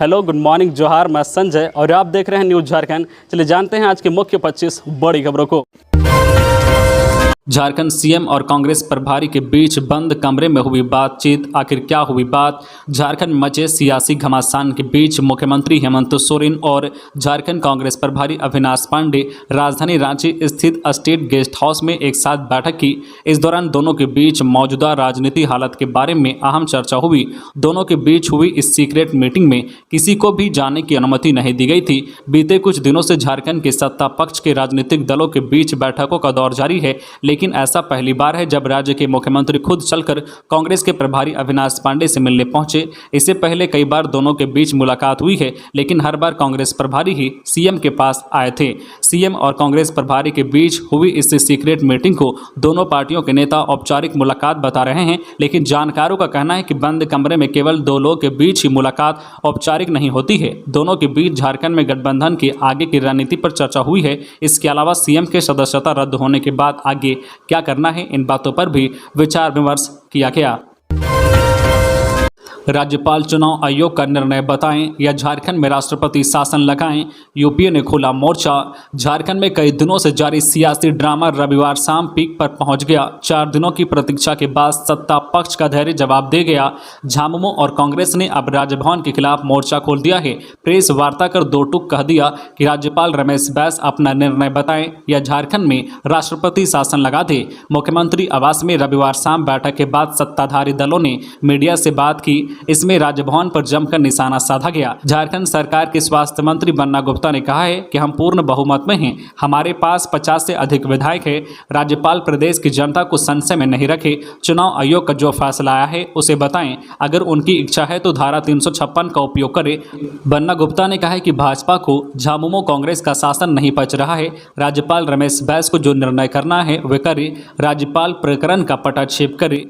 Hello, good morning, जोहार। मैं संजय और आप देख रहे हैं न्यूज़ झारखंड। चलिए जानते हैं आज के मुख्य 25 बड़ी खबरों को। झारखंड सीएम और कांग्रेस प्रभारी के बीच बंद कमरे में हुई बातचीत, आखिर क्या हुई बात? झारखंड मचे सियासी घमासान के बीच मुख्यमंत्री हेमंत सोरेन और झारखंड कांग्रेस प्रभारी अविनाश पांडे राजधानी रांची स्थित स्टेट गेस्ट हाउस में एक साथ बैठक की। इस दौरान दोनों के बीच मौजूदा राजनीतिक हालत के बारे में अहम चर्चा हुई। दोनों के बीच हुई इस सीक्रेट मीटिंग में किसी को भी जाने की अनुमति नहीं दी गई थी। बीते कुछ दिनों से झारखंड के सत्ता पक्ष के राजनीतिक दलों के बीच बैठकों का दौर जारी है, लेकिन ऐसा पहली बार है जब राज्य के मुख्यमंत्री खुद चलकर कांग्रेस के प्रभारी अविनाश पांडे से मिलने पहुंचे। इससे पहले कई बार दोनों के बीच मुलाकात हुई है, लेकिन हर बार कांग्रेस प्रभारी ही सीएम के पास आए थे। सीएम और कांग्रेस प्रभारी के बीच हुई इस सीक्रेट मीटिंग को दोनों पार्टियों के नेता औपचारिक मुलाकात बता रहे हैं, लेकिन जानकारों का कहना है कि बंद कमरे में केवल दो लोगों के बीच ही मुलाकात औपचारिक नहीं होती है। दोनों के बीच झारखंड में गठबंधन के आगे की रणनीति पर चर्चा हुई है। इसके अलावा सीएम के सदस्यता रद्द होने के बाद आगे क्या करना है, इन बातों पर भी विचार विमर्श किया गया। राज्यपाल चुनाव आयोग का निर्णय बताएं या झारखंड में राष्ट्रपति शासन लगाएं, यूपीए ने खोला मोर्चा। झारखंड में कई दिनों से जारी सियासी ड्रामा रविवार शाम पीक पर पहुंच गया। 4 दिनों की प्रतीक्षा के बाद सत्ता पक्ष का धैर्य जवाब दे गया। झामुमो और कांग्रेस ने अब राजभवन के खिलाफ मोर्चा खोल दिया है। प्रेस वार्ता कर दो टूक कह दिया कि राज्यपाल रमेश बैस अपना निर्णय बताएं या झारखंड में राष्ट्रपति शासन लगा दे। मुख्यमंत्री आवास में रविवार शाम बैठक के बाद सत्ताधारी दलों ने मीडिया से बात की। इसमें राजभवन पर जमकर निशाना साधा गया। झारखंड सरकार के स्वास्थ्य मंत्री बन्ना गुप्ता ने कहा है कि हम पूर्ण बहुमत में हैं, हमारे पास 50 से अधिक विधायक है। राज्यपाल प्रदेश की जनता को संशय में नहीं रखे। चुनाव आयोग का जो फैसला आया है उसे बताएं, अगर उनकी इच्छा है तो धारा 356 का उपयोग करें। बन्ना गुप्ता ने कहा है कि भाजपा को झामुमो कांग्रेस का शासन नहीं पच रहा है। राज्यपाल रमेश बैस को जो निर्णय करना है वे करे। राज्यपाल प्रकरण का पटाक्षेप करे।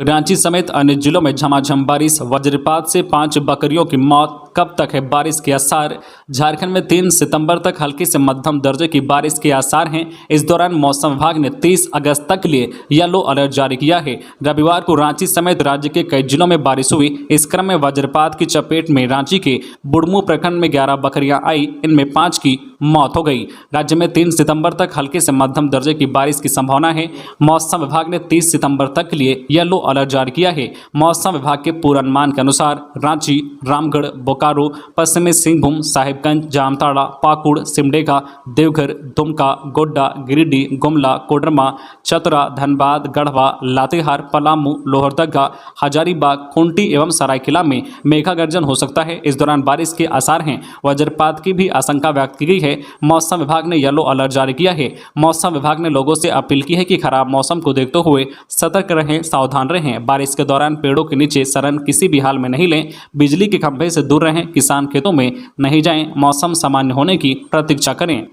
रांची समेत अन्य जिलों में झमाझम बारिश, वज्रपात से 5 बकरियों की मौत। कब तक है बारिश के आसार? झारखंड में 3 सितंबर तक हल्की से मध्यम दर्जे की बारिश के आसार हैं। इस दौरान मौसम विभाग ने 30 अगस्त तक के लिए येलो अलर्ट जारी किया है। रविवार को रांची समेत राज्य के कई जिलों में बारिश हुई। इस क्रम में वज्रपात की चपेट में रांची के बुढ़मू प्रखंड में 11 बकरियां आई, इनमें 5 की मौत हो गई। राज्य में 3 सितंबर तक हल्के से मध्यम दर्जे की बारिश की संभावना है। मौसम विभाग ने 30 सितंबर तक के लिए येलो अलर्ट जारी किया है। मौसम विभाग के पूर्वानुमान के अनुसार रांची, रामगढ़, बोकारो, पश्चिमी सिंहभूम, साहिबगंज, जामताड़ा, पाकुड़, सिमडेगा, देवघर, दुमका, गोड्डा, गिरिडीह, गुमला, कोडरमा, चतरा, धनबाद, गढ़वा, लातेहार, पलामू, लोहरदगा, हजारीबाग, खूंटी एवं सरायकेला में मेघा गर्जन हो सकता है। इस दौरान बारिश के आसार हैं। वज्रपात की भी आशंका व्यक्त की गई है। मौसम विभाग ने येलो अलर्ट जारी किया है। मौसम विभाग ने लोगों से अपील की है कि खराब मौसम को देखते हुए सतर्क रहें, सावधान रहें। बारिश के दौरान पेड़ों के नीचे शरण किसी भी हाल में नहीं लें। बिजली के खंभे से दूर रहें। किसान खेतों में नहीं जाएं। मौसम सामान्य होने की प्रतीक्षा करें।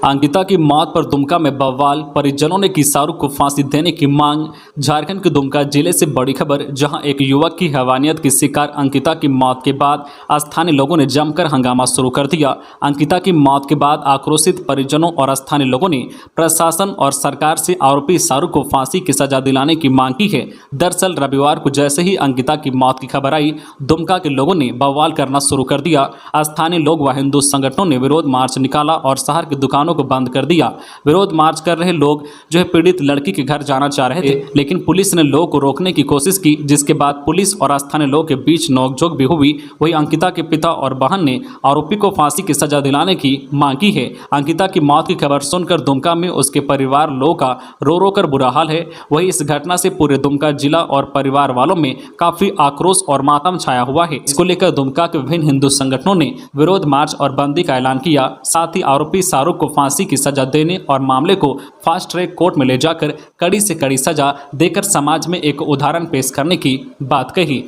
अंकिता की मौत पर दुमका में बवाल, परिजनों ने की शाहरुख को फांसी देने की मांग। झारखंड के दुमका जिले से बड़ी खबर, जहां एक युवक की हैवानियत की शिकार अंकिता की मौत के बाद स्थानीय लोगों ने जमकर हंगामा शुरू कर दिया। अंकिता की मौत के बाद आक्रोशित परिजनों और स्थानीय लोगों ने प्रशासन और सरकार से आरोपी शाहरुख को फांसी की सजा दिलाने की मांग की है। दरअसल रविवार को जैसे ही अंकिता की मौत की खबर आई, दुमका के लोगों ने बवाल करना शुरू कर दिया। स्थानीय लोग व हिंदू संगठनों ने विरोध मार्च निकाला और शहर की दुकानों को बंद कर दिया। विरोध मार्च कर रहे लोग जो है पीड़ित लड़की के घर जाना चाह रहे थे, लेकिन पुलिस ने लोगों को रोकने की कोशिश की, जिसके बाद पुलिस और स्थानीय लोगों के बीच नोकझोंक भी हुई। वहीं अंकिता के पिता और बहन ने आरोपी को फांसी की सजा दिलाने की मांग की है। अंकिता की मौत की खबर सुनकर दुमका में उसके परिवार लोगों का रो रो कर बुरा हाल है। वहीं इस घटना से पूरे दुमका जिला और परिवार वालों में काफी आक्रोश और मातम छाया हुआ है। इसको लेकर दुमका के विभिन्न हिंदू संगठनों ने विरोध मार्च और बंदी का ऐलान किया। साथ ही आरोपी शाहरुख को फांसी की सजा देने और मामले को फास्ट ट्रैक कोर्ट में ले जाकर कड़ी से कड़ी सजा देकर समाज में एक उदाहरण पेश करने की बात कही।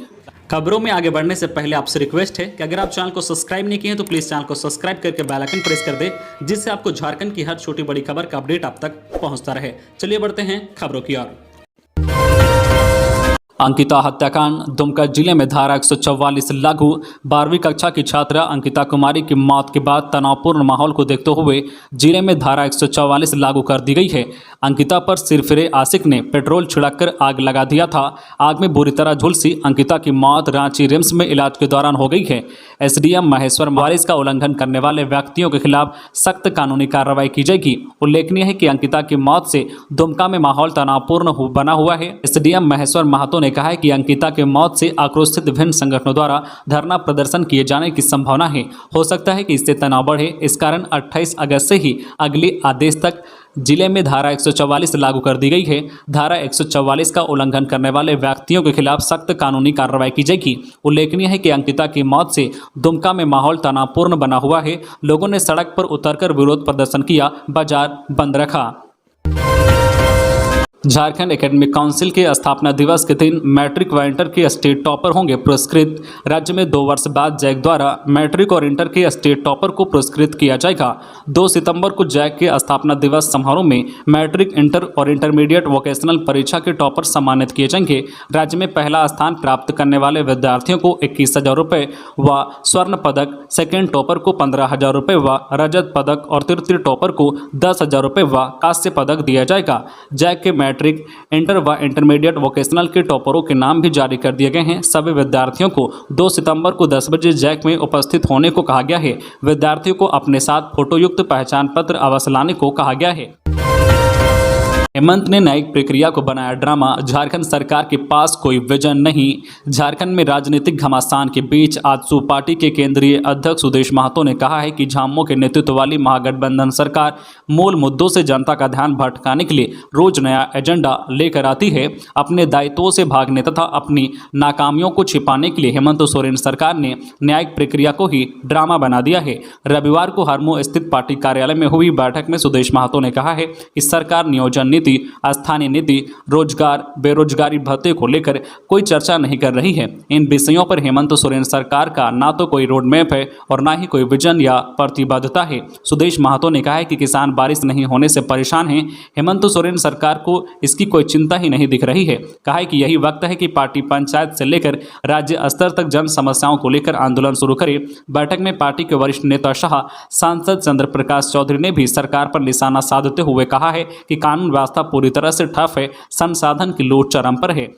खबरों में आगे बढ़ने से पहले आपसे रिक्वेस्ट है कि अगर आप चैनल को सब्सक्राइब नहीं किए हैं तो प्लीज़ चैनल को सब्सक्राइब करके बेल आइकन प्रेस कर दे, जिससे आपको झारखंड की हर छोटी बड़ी खबर का अपडेट आप तक पहुंचता रहे। चलिए बढ़ते हैं खबरों की ओर। अंकिता हत्याकांड। दुमका जिले में धारा 144 लागू। 12वीं कक्षा की छात्रा अंकिता कुमारी की मौत के बाद तनावपूर्ण माहौल को देखते हुए जिले में धारा 144 लागू कर दी गई है। अंकिता पर सिरफिरे आशिक ने पेट्रोल छिड़ककर आग लगा दिया था। आग में बुरी तरह झुलसी अंकिता की मौत रांची रिम्स में इलाज के दौरान हो गई है। एसडीएम महेश्वर वारिस का उल्लंघन करने वाले व्यक्तियों के खिलाफ सख्त कानूनी कार्रवाई की जाएगी। उल्लेखनीय है कि अंकिता की मौत से दुमका में माहौल तनावपूर्ण बना हुआ है। एसडीएम महेश्वर महतो ने कहा है कि अंकिता के मौत से आक्रोशित विभिन्न संगठनों द्वारा धरना प्रदर्शन किए जाने की संभावना है। हो सकता है कि इससे तनाव बढ़े। इस कारण 28 अगस्त से ही अगले आदेश तक जिले में धारा 144 लागू कर दी गई है। धारा 144 का उल्लंघन करने वाले व्यक्तियों के खिलाफ सख्त कानूनी कार्रवाई की जाएगी। उल्लेखनीय है कि अंकिता की मौत से दुमका में माहौल तनावपूर्ण बना हुआ है। लोगों ने सड़क पर उतरकर विरोध प्रदर्शन किया, बाजार बंद रखा। झारखंड एकेडमिक काउंसिल के स्थापना दिवस के दिन मैट्रिक व इंटर के स्टेट टॉपर होंगे पुरस्कृत। राज्य में 2 वर्ष बाद जैक द्वारा मैट्रिक और इंटर के स्टेट टॉपर को पुरस्कृत किया जाएगा। 2 सितंबर को जैक के स्थापना दिवस समारोह में मैट्रिक, इंटर और इंटरमीडिएट वोकेशनल परीक्षा के टॉपर सम्मानित किए जाएंगे। राज्य में पहला स्थान प्राप्त करने वाले विद्यार्थियों को 21,000 रुपये व स्वर्ण पदक, सेकेंड टॉपर को 15,000 रुपये व रजत पदक और तृतीय टॉपर को 10,000 रुपये व कांस्य पदक दिया जाएगा। जैक के मैट्रिक, इंटर व इंटरमीडिएट वोकेशनल के टॉपरों के नाम भी जारी कर दिए गए हैं। सभी विद्यार्थियों को 2 सितंबर को 10 बजे जैक में उपस्थित होने को कहा गया है। विद्यार्थियों को अपने साथ फोटोयुक्त पहचान पत्र अवश्य लाने को कहा गया है। हेमंत ने न्यायिक प्रक्रिया को बनाया ड्रामा। झारखंड सरकार के पास कोई विजन नहीं। झारखंड में राजनीतिक घमासान के बीच आजसू पार्टी के केंद्रीय अध्यक्ष सुदेश महतो ने कहा है कि झामुमो के नेतृत्व वाली महागठबंधन सरकार मूल मुद्दों से जनता का ध्यान भटकाने के लिए रोज नया एजेंडा लेकर आती है। अपने दायित्वों से भागने तथा अपनी नाकामियों को छिपाने के लिए हेमंत सोरेन सरकार ने न्यायिक प्रक्रिया को ही ड्रामा बना दिया है। रविवार को हरमो स्थित पार्टी कार्यालय में हुई बैठक में सुदेश महतो ने कहा है कि सरकार नियोजन नीति, स्थानीय नीति, रोजगार, बेरोजगारी भत्ते को लेकर कोई चर्चा नहीं कर रही है। इन विषयों पर हेमंत सोरेन सरकार का ना तो कोई रोड मैप है और ना ही कोई विजन या प्रतिबद्धता है। सुदेश महतो ने कहा है कि किसान बारिश नहीं होने से परेशान हैं। हेमंत सोरेन सरकार को इसकी कोई चिंता ही नहीं दिख रही है। कहा है कि यही वक्त है कि पार्टी पंचायत से लेकर राज्य स्तर तक जन समस्याओं को लेकर आंदोलन शुरू करे। बैठक में पार्टी के वरिष्ठ नेता शाह सांसद चंद्र प्रकाश चौधरी ने भी सरकार पर निशाना साधते हुए कहा है कि कानून व्यवस्था पूरी तरह से ठप है, संसाधन की लूट चरम पर है।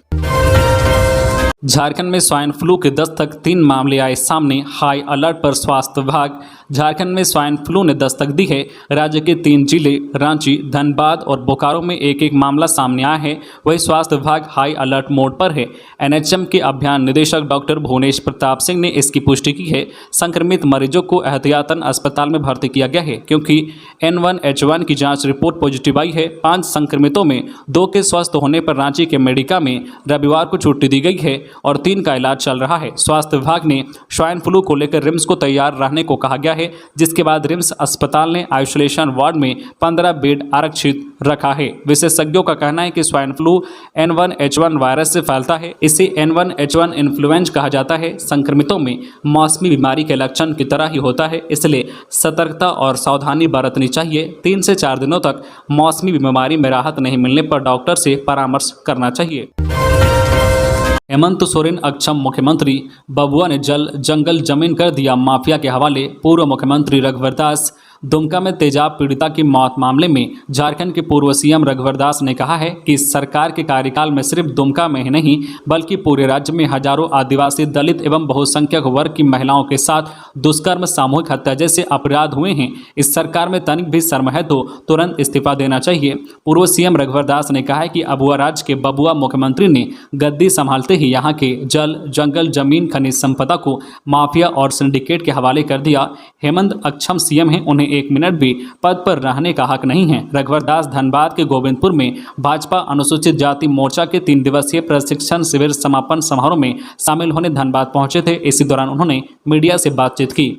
झारखंड में स्वाइन फ्लू के दस्तक, 3 मामले आए सामने, हाई अलर्ट पर स्वास्थ्य विभाग। झारखंड में स्वाइन फ्लू ने दस्तक दी है। राज्य के 3 जिले रांची, धनबाद और बोकारो में एक एक मामला सामने आया है। वही स्वास्थ्य विभाग हाई अलर्ट मोड पर है। एनएचएम के अभियान निदेशक डॉक्टर भुवनेश प्रताप सिंह ने इसकी पुष्टि की है। संक्रमित मरीजों को एहतियातन अस्पताल में भर्ती किया गया है क्योंकि N1H1 की जांच रिपोर्ट पॉजिटिव आई है। 5 संक्रमितों में 2 के स्वस्थ होने पर रांची के मेडिका में रविवार को छुट्टी दी गई है और 3 का इलाज चल रहा है। स्वास्थ्य विभाग ने स्वाइन फ्लू को लेकर रिम्स को तैयार रहने को कहा गया है, जिसके बाद रिम्स अस्पताल ने आइसोलेशन वार्ड में 15 बेड आरक्षित रखा है। विशेषज्ञों का कहना है कि स्वाइन फ्लू N1H1 वायरस से फैलता है। इसे N1H1 इन्फ्लुएंजा कहा जाता है। संक्रमितों में मौसमी बीमारी के लक्षण की तरह ही होता है, इसलिए सतर्कता और सावधानी बरतनी चाहिए। 3 से 4 दिनों तक मौसमी बीमारी में राहत नहीं मिलने पर डॉक्टर से परामर्श करना चाहिए। हेमंत सोरेन अक्षम मुख्यमंत्री। बबुआ ने जंगल जमीन कर दिया माफिया के हवाले। पूर्व मुख्यमंत्री रघुवर दास। दुमका में तेजाब पीड़िता की मौत मामले में झारखंड के पूर्व सीएम रघुवर दास ने कहा है कि सरकार के कार्यकाल में सिर्फ दुमका में ही नहीं बल्कि पूरे राज्य में हजारों आदिवासी, दलित एवं बहुसंख्यक वर्ग की महिलाओं के साथ दुष्कर्म, सामूहिक हत्या जैसे अपराध हुए हैं। इस सरकार में तनिक भी शर्म है तो तुरंत इस्तीफा देना चाहिए। पूर्व सीएम रघुवर दास ने कहा है कि अबुआ राज्य के बबुआ मुख्यमंत्री ने गद्दी संभालते ही यहाँ के जंगल, जमीन, खनिज संपदा को माफिया और सिंडिकेट के हवाले कर दिया। हेमंत अक्षम सीएम हैं, उन्हें 1 मिनट भी पद पर रहने का हक नहीं है। रघुवर दास धनबाद के गोविंदपुर में भाजपा अनुसूचित जाति मोर्चा के 3 दिवसीय प्रशिक्षण शिविर समापन समारोह में शामिल होने धनबाद पहुंचे थे। इसी दौरान उन्होंने मीडिया से बातचीत की।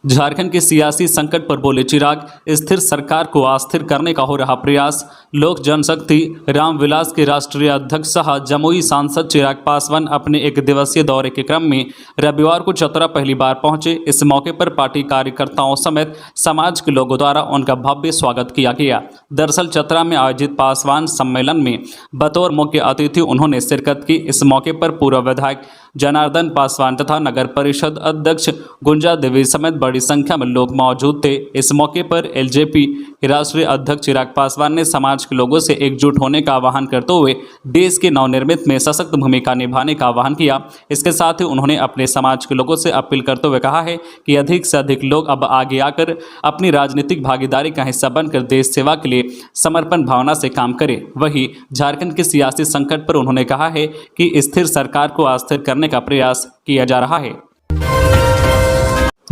झारखंड के सियासी संकट पर बोले चिराग, स्थिर सरकार को अस्थिर करने का हो रहा प्रयास। लोक जनशक्ति रामविलास के राष्ट्रीय अध्यक्ष सह जमुई सांसद चिराग पासवान अपने एक दिवसीय दौरे के क्रम में रविवार को चतरा पहली बार पहुंचे। इस मौके पर पार्टी कार्यकर्ताओं समेत समाज के लोगों द्वारा उनका भव्य स्वागत किया गया। दरअसल चतरा में आयोजित पासवान सम्मेलन में बतौर मुख्य अतिथि उन्होंने शिरकत की। इस मौके पर पूर्व विधायक जनार्दन पासवान तथा नगर परिषद अध्यक्ष गुंजा देवी समेत बड़ी संख्या में लोग मौजूद थे। इस मौके पर एलजेपी के राष्ट्रीय अध्यक्ष चिराग पासवान ने समाज के लोगों से एकजुट होने का आह्वान करते हुए देश के नवनिर्मित में सशक्त भूमिका निभाने का आह्वान किया। इसके साथ ही उन्होंने अपने समाज के लोगों से अपील करते हुए कहा है कि अधिक से अधिक लोग अब आगे आकर अपनी राजनीतिक भागीदारी का हिस्सा बनकर देश सेवा के लिए समर्पण भावना से काम करें। वहीं झारखंड के सियासी संकट पर उन्होंने कहा है कि स्थिर सरकार को अस्थिर करने का प्रयास किया जा रहा है।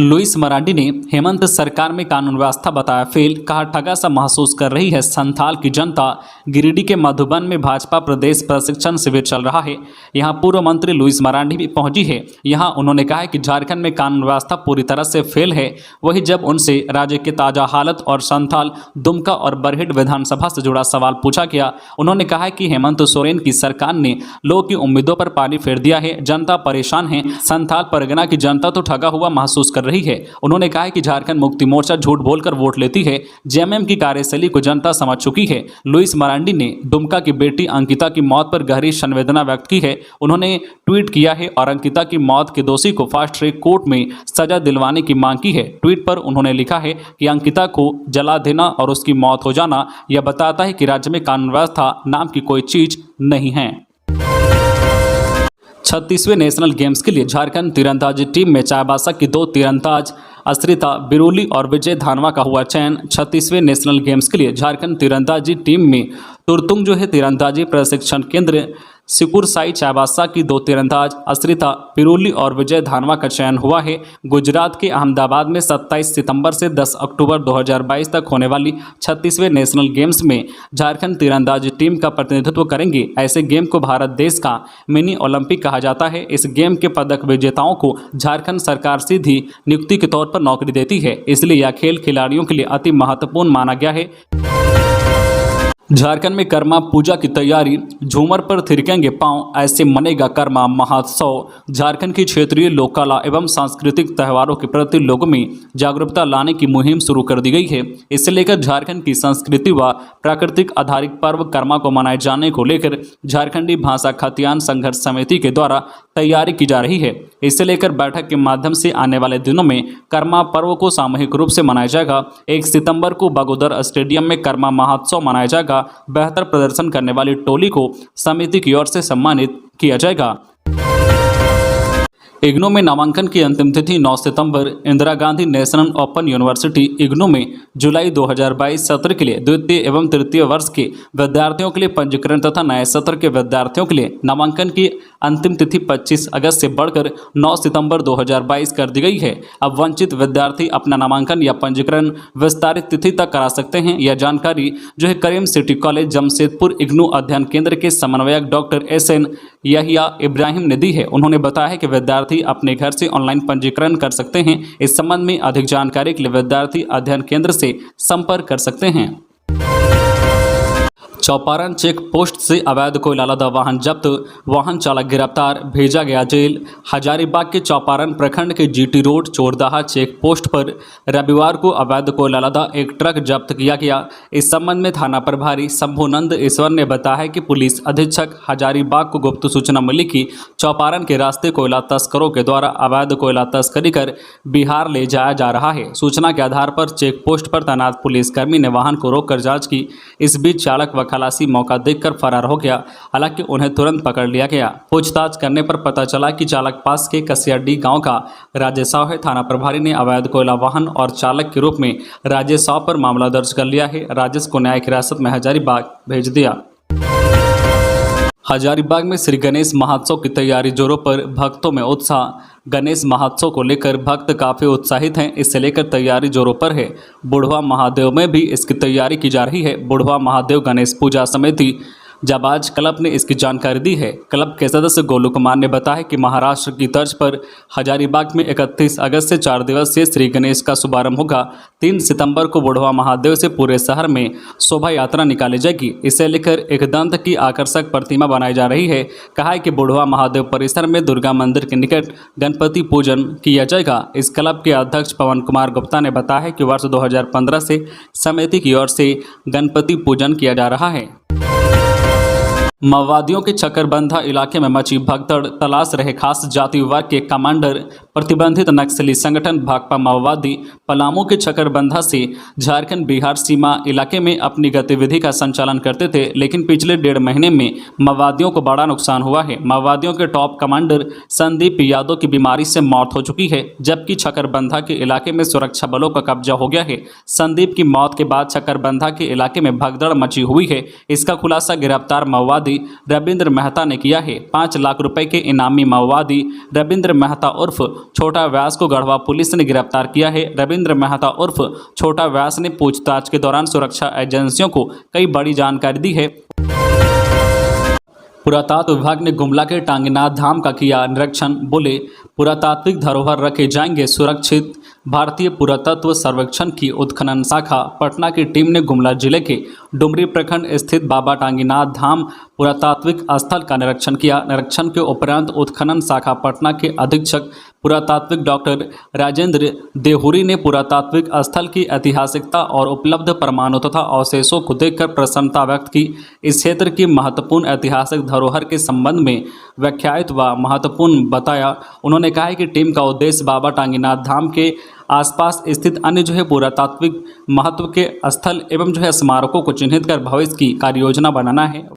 लुइस मरांडी ने हेमंत सरकार में कानून व्यवस्था बताया फेल, कहा ठगा सा महसूस कर रही है संथाल की जनता। गिरिडीह के मधुबन में भाजपा प्रदेश प्रशिक्षण शिविर चल रहा है। यहां पूर्व मंत्री लुइस मरांडी भी पहुंची है। यहां उन्होंने कहा है कि झारखंड में कानून व्यवस्था पूरी तरह से फेल है। वहीं जब उनसे राज्य की ताजा हालत और संथाल, दुमका और बरहेट विधानसभा से जुड़ा सवाल पूछा गया, उन्होंने कहा है कि हेमंत सोरेन की सरकार ने लोगों की उम्मीदों पर पानी फेर दिया है। जनता परेशान है। संथाल परगना की जनता तो ठगा हुआ महसूस कर रही है। उन्होंने कहा है कि झारखंड मुक्ति मोर्चा झूठ बोलकर वोट लेती है। जेएमएम की कार्यशैली को जनता समझ चुकी है। लुइस मरांडी ने दुमका की बेटी अंकिता की मौत पर गहरी संवेदना व्यक्त की है। उन्होंने ट्वीट किया है और अंकिता की मौत के दोषी को फास्ट ट्रैक कोर्ट में सजा दिलवाने की मांग की है। ट्वीट पर उन्होंने लिखा है कि अंकिता को जला देना और उसकी मौत हो जाना यह बताता है कि राज्य में कानून व्यवस्था नाम की कोई चीज नहीं है। 36वें नेशनल गेम्स के लिए झारखंड तीरंदाजी टीम में चाईबासा की 2 तीरंदाज अस्त्रिता बिरोली और विजय धानवा का हुआ चयन। 36वें नेशनल गेम्स के लिए झारखंड तीरंदाजी टीम में तुरतुंग तीरंदाजी प्रशिक्षण केंद्र सिकुरसाई चाईबासा की 2 तीरंदाज अस्त्रिता बिरोली और विजय धानवा का चयन हुआ है। गुजरात के अहमदाबाद में 27 सितंबर से 10 अक्टूबर 2022 तक होने वाली 36वें नेशनल गेम्स में झारखंड तीरंदाजी टीम का प्रतिनिधित्व करेंगे। ऐसे गेम को भारत देश का मिनी ओलंपिक कहा जाता है। इस गेम के पदक विजेताओं को झारखंड सरकार सीधी नियुक्ति के तौर पर नौकरी देती है, इसलिए यह खेल खिलाड़ियों के लिए अति महत्वपूर्ण माना गया है। झारखंड में कर्मा पूजा की तैयारी, झूमर पर थिरकेंगे पांव, ऐसे मनेगा कर्मा महोत्सव। झारखंड की क्षेत्रीय लोक कला एवं सांस्कृतिक त्योहारों के प्रति लोगों में जागरूकता लाने की मुहिम शुरू कर दी गई है। इसे लेकर झारखंड की संस्कृति व प्राकृतिक आधारित पर्व कर्मा को मनाए जाने को लेकर झारखंडी भाषा खतियान संघर्ष समिति के द्वारा तैयारी की जा रही है। इसे लेकर बैठक के माध्यम से आने वाले दिनों में कर्मा पर्व को सामूहिक रूप से मनाया जाएगा। 1 सितंबर को बगोदर स्टेडियम में कर्मा महोत्सव मनाया जाएगा। बेहतर प्रदर्शन करने वाली टोली को समिति की ओर से सम्मानित किया जाएगा। इग्नू में नामांकन की अंतिम तिथि 9 सितंबर। Indira Gandhi national open university IGNOU में जुलाई 2022 सत्र के लिए द्वितीय एवं तृतीय वर्ष के विद्यार्थियों के लिए पंजीकरण तथा नए सत्र के विद्यार्थियों के लिए नामांकन की अंतिम तिथि 25 अगस्त से बढ़कर 9 सितंबर 2022 कर दी गई है। अब वंचित विद्यार्थी अपना नामांकन या पंजीकरण विस्तारित तिथि तक करा सकते हैं। यह जानकारी करीम सिटी कॉलेज जमशेदपुर इग्नू अध्ययन केंद्र के समन्वयक डॉक्टर SN यहिया इब्राहिम ने दी है। उन्होंने बताया है कि विद्यार्थी अपने घर से ऑनलाइन पंजीकरण कर सकते हैं। इस संबंध में अधिक जानकारी के लिए विद्यार्थी अध्ययन केंद्र से संपर्क कर सकते हैं। चौपारण चेक पोस्ट से अवैध कोयला लदा वाहन जब्त, वाहन चालक गिरफ्तार, भेजा गया जेल। हजारीबाग के चौपारण प्रखंड के GT road Chordaha check post पर रविवार को अवैध कोयला लदा एक ट्रक जब्त किया गया। इस संबंध में थाना प्रभारी शंभुनंद ईश्वर ने बताया कि पुलिस अधीक्षक हजारीबाग को गुप्त सूचना मिली कि चौपारण के रास्ते कोयला तस्करों के द्वारा अवैध कोयला तस्करी कर बिहार ले जाया जा रहा है। सूचना के आधार पर चेक पोस्ट पर तैनात पुलिसकर्मी ने वाहन को रोककर जाँच की। इस बीच चालक व खलासी मौका देखकर फरार हो गया। हालांकि उन्हें तुरंत पकड़ लिया गया। पूछताछ करने पर पता चला कि चालक पास के कसियाडी गांव का राजेश साव है। थाना प्रभारी ने अवैध कोयला वाहन और चालक के रूप में राजेश साव पर मामला दर्ज कर लिया है। राजेश को न्यायिक हिरासत में हजारीबाग भेज दिया। हजारीबाग में श्री गणेश महोत्सव की तैयारी जोरों पर, भक्तों में उत्साह। गणेश महोत्सव को लेकर भक्त काफ़ी उत्साहित हैं। इससे लेकर तैयारी जोरों पर है। बुढ़वा महादेव में भी इसकी तैयारी की जा रही है। बुढ़वा महादेव गणेश पूजा समिति जाबाज क्लब ने इसकी जानकारी दी है। क्लब के सदस्य गोलू कुमार ने बताया कि महाराष्ट्र की तर्ज पर हजारीबाग में 31 अगस्त से 4 दिवसीय श्री गणेश का शुभारंभ होगा। 3 सितंबर को बुढ़वा महादेव से पूरे शहर में शोभा यात्रा निकाली जाएगी। इसे लेकर एक दंत की आकर्षक प्रतिमा बनाई जा रही है। कहा है कि बुढ़वा महादेव परिसर में दुर्गा मंदिर के निकट गणपति पूजन किया जाएगा। इस क्लब के अध्यक्ष पवन कुमार गुप्ता ने बताया है कि वर्ष 2015 से समिति की ओर से गणपति पूजन किया जा रहा है। माओवादियों के चकरबंधा इलाके में मची भगदड़, तलाश रहे खास जाति वर्ग के कमांडर। प्रतिबंधित नक्सली संगठन भाकपा माओवादी पलामू के चकरबंधा से झारखंड बिहार सीमा इलाके में अपनी गतिविधि का संचालन करते थे, लेकिन पिछले 1.5 महीने में माओवादियों को बड़ा नुकसान हुआ है। माओवादियों के टॉप कमांडर संदीप यादव की बीमारी से मौत हो चुकी है, जबकि चकरबंधा के इलाके में सुरक्षा बलों का कब्जा हो गया है। संदीप की मौत के बाद चकरबंधा के इलाके में भगदड़ मची हुई है। इसका खुलासा गिरफ्तार माओवादी रविंद्र मेहता ने किया है। 5 लाख रुपए के इनामी माओवादी रविंद्र मेहता उर्फ छोटा व्यास को गढ़वा पुलिस ने गिरफ्तार किया है। रविंद्र मेहता उर्फ छोटा व्यास ने पूछताछ के दौरान सुरक्षा एजेंसियों को कई बड़ी जानकारी दी है। पुरातत्व विभाग ने गुमला के टांगीनाथ धाम का किया निरीक्षण। बोले, पुरातात्विक धरोहर रखे जाएंगे सुरक्षित। भारतीय पुरातत्व सर्वेक्षण की उत्खनन शाखा पटना की टीम ने गुमला जिले के डुमरी प्रखंड स्थित बाबा टांगीनाथ धाम पुरातात्विक स्थल का निरीक्षण किया। निरीक्षण के उपरांत उत्खनन शाखा पटना के अधीक्षक पुरातात्विक डॉक्टर राजेंद्र देहुरी ने पुरातात्विक स्थल की ऐतिहासिकता और उपलब्ध प्रमाणों तथा अवशेषों को देखकर प्रसन्नता व्यक्त की। इस क्षेत्र की महत्वपूर्ण ऐतिहासिक धरोहर के संबंध में व्याख्यात व महत्वपूर्ण बताया। उन्होंने कहा है कि टीम का उद्देश्य बाबा टांगीनाथ धाम के आसपास स्थित अन्य पुरातात्विक महत्व के स्थल एवं स्मारकों को चिन्हित कर भविष्य की कार्ययोजना बनाना है।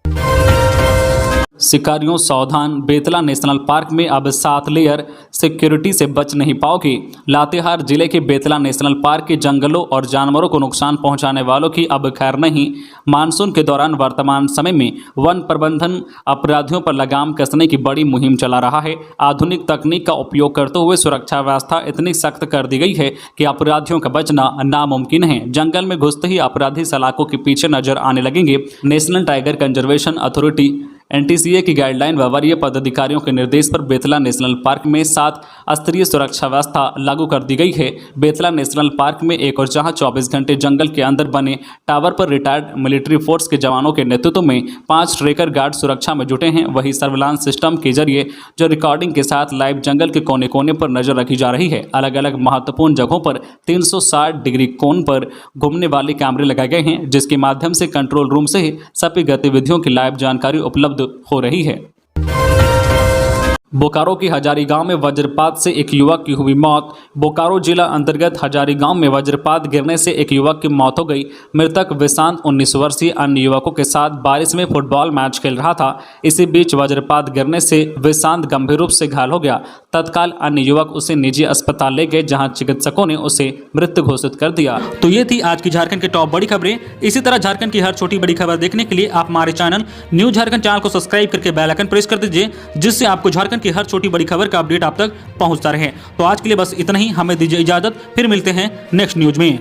शिकारियों सावधान, बेतला नेशनल पार्क में अब 7 लेयर सिक्योरिटी से बच नहीं पाओगे। लातेहार जिले के बेतला नेशनल पार्क के जंगलों और जानवरों को नुकसान पहुंचाने वालों की अब खैर नहीं। मानसून के दौरान वर्तमान समय में वन प्रबंधन अपराधियों पर लगाम कसने की बड़ी मुहिम चला रहा है। आधुनिक तकनीक का उपयोग करते हुए सुरक्षा व्यवस्था इतनी सख्त कर दी गई है कि अपराधियों का बचना नामुमकिन है। जंगल में घुसते ही अपराधी सलाखों के पीछे नजर आने लगेंगे। National tiger conservation authority NTCA की गाइडलाइन व वरीय पदाधिकारियों के निर्देश पर बेतला नेशनल पार्क में 7 स्तरीय सुरक्षा व्यवस्था लागू कर दी गई है। बेतला नेशनल पार्क में एक और जहां 24 घंटे जंगल के अंदर बने टावर पर रिटायर्ड मिलिट्री फोर्स के जवानों के नेतृत्व में 5 ट्रेकर गार्ड सुरक्षा में जुटे हैं, वहीं सर्विलांस सिस्टम के जरिए जो रिकॉर्डिंग के साथ लाइव जंगल के कोने कोने पर नजर रखी जा रही है। अलग अलग महत्वपूर्ण जगहों पर 360 डिग्री कोण पर घूमने वाले कैमरे लगाए गए हैं, जिसके माध्यम से कंट्रोल रूम से ही सभी गतिविधियों की लाइव जानकारी उपलब्ध हो रही है। बोकारो के हजारी गांव में वज्रपात से एक युवक की हुई मौत। बोकारो जिला अंतर्गत हजारी गांव में वज्रपात गिरने से एक युवक की मौत हो गई। मृतक विशांत 19 वर्षीय अन्य युवकों के साथ बारिश में फुटबॉल मैच खेल रहा था। इसी बीच वज्रपात गिरने से विशांत गंभीर रूप से घायल हो गया। तत्काल अन्य युवक उसे निजी अस्पताल ले गए, जहाँ चिकित्सकों ने उसे मृत घोषित कर दिया। तो ये थी आज की झारखंड की टॉप बड़ी खबरें। इसी तरह झारखंड की हर छोटी बड़ी खबर देखने के लिए आप हमारे चैनल न्यूज झारखंड चैनल को सब्सक्राइब करके बेल आइकन प्रेस कर दीजिए, जिससे आपको झारखंड की हर छोटी बड़ी खबर का अपडेट आप तक पहुंचता रहे। तो आज के लिए बस इतना ही, हमें दीजिए इजाजत, फिर मिलते हैं नेक्स्ट न्यूज में।